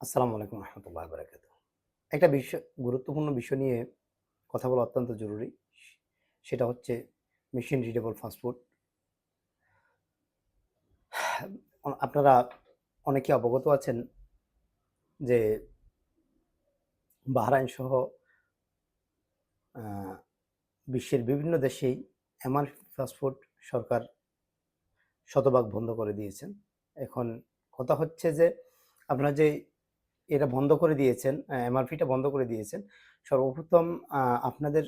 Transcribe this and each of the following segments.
আসসালামু আলাইকুম রহমতুল্লাহ বারাকাতু। একটা বিষয়, গুরুত্বপূর্ণ বিষয় নিয়ে কথা বলা অত্যন্ত জরুরি। সেটা হচ্ছে মেশিন রিডেবল ফাস্টফুড। আপনারা অনেকে অবগত আছেন যে বাহরাইন সহ বিশ্বের বিভিন্ন দেশেই এমআর ফাস্টফুড সরকার শতভাগ বন্ধ করে দিয়েছেন। এখন কথা হচ্ছে যে আপনারা যে এটা বন্ধ করে দিয়েছেন, এমআরপিটা বন্ধ করে দিয়েছেন, সর্বপ্রথম আপনাদের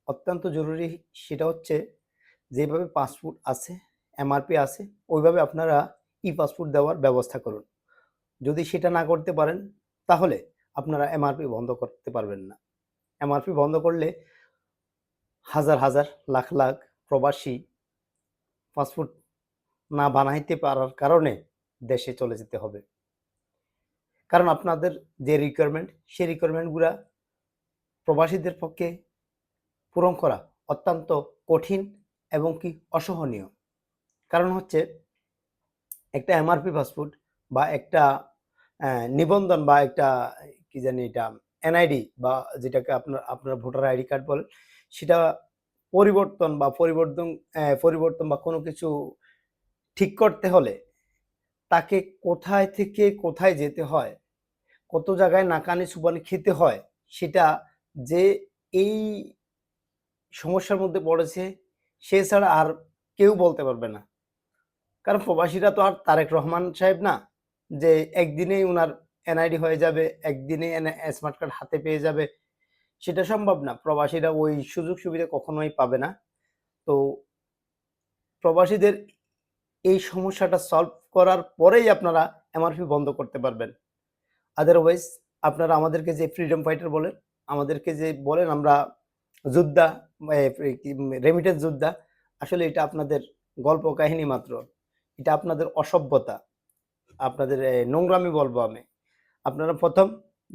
অত্যন্ত জরুরি সেটা হচ্ছে যেভাবে পাসপোর্ট আছে, এমআরপি আছে, ওইভাবে আপনারা ই পাসপোর্ট দেওয়ার ব্যবস্থা করুন। যদি সেটা না করতে পারেন তাহলে আপনারা এমআরপি বন্ধ করতে পারবেন না। এমআরপি বন্ধ করলে হাজার হাজার লাখ লাখ প্রবাসী পাসপোর্ট না বানাইতে পারার কারণে দেশে চলে যেতে হবে। কারণ আপনাদের যে রিকোয়ারমেন্ট, সেই রিকোয়ারমেন্টগুলা প্রবাসীদের পক্ষে পূরণ করা অত্যন্ত কঠিন এবং কি অসহনীয়। কারণ হচ্ছে একটা এমআরপি পাসপোর্ট বা একটা নিবন্ধন বা একটা কি জানি এটা এনআইডি বা যেটাকে আপনার ভোটার আইডি কার্ড বলেন, সেটা পরিবর্তন বা কোনো কিছু ঠিক করতে হলে তাকে কোথায় থেকে কোথায় যেতে হয়, কত জায়গায় নাকানি চুবানি খেতে হয়, সেটা যে এই সমস্যার মধ্যে পড়েছে সে ছাড়া আর কেউ বলতে পারবে না। কারণ প্রবাসীরা তো আর তারেক রহমান সাহেব না যে একদিনেই উনার এনআইডি হয়ে যাবে, একদিনেই স্মার্ট কার্ড হাতে পেয়ে যাবে, সেটা সম্ভব না। প্রবাসীরা ওই সুযোগ সুবিধা কখনোই পাবে না। তো প্রবাসীদের এই সমস্যাটা সলভ করার পরেই আপনারা এমআরপি বন্ধ করতে পারবেন। আদারওয়াইজ আপনারা আমাদেরকে যে ফ্রিডম ফাইটার বলেন, আমাদেরকে যে বলেন আমরা যোদ্ধা, রেমিটেন্স যোদ্ধা, আসলে এটা আপনাদের গল্প কাহিনী মাত্র। এটা আপনাদের অসভ্যতা, আপনাদের নোংরামি বলবো আমি। আপনারা প্রথম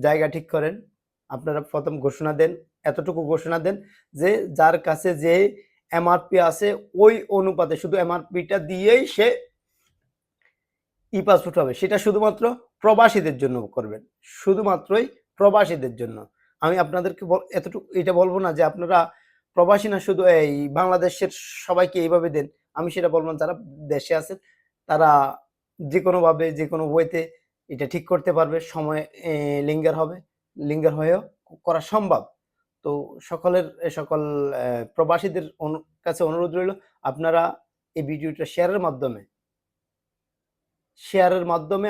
জায়গা ঠিক করেন, আপনারা প্রথম ঘোষণা দেন, এতটুকু ঘোষণা দেন যে যার কাছে যে এমআরপি আছে ওই অনুপাতে শুধু এমআরপিটা দিয়েই সে ই পাসপোর্ট হবে। সেটা শুধুমাত্র প্রবাসীদের জন্য করবেন, শুধুমাত্রই প্রবাসীদের জন্য। আমি আপনাদেরকে এতটুকু এটা বলবো না যে আপনারা প্রবাসী না শুধু এই বাংলাদেশের সবাইকে এইভাবে দেন, আমি সেটা বলবো না। যারা দেশে আছেন তারা যে কোনোভাবে যে কোনো ওয়েতে এটা ঠিক করতে পারবে, সময় লিঙ্গার হবে, লিঙ্গার হয়েও করা সম্ভব। তো সকল প্রবাসীদের কাছে অনুরোধ রইল, আপনারা এই ভিডিওটা শেয়ারের মাধ্যমে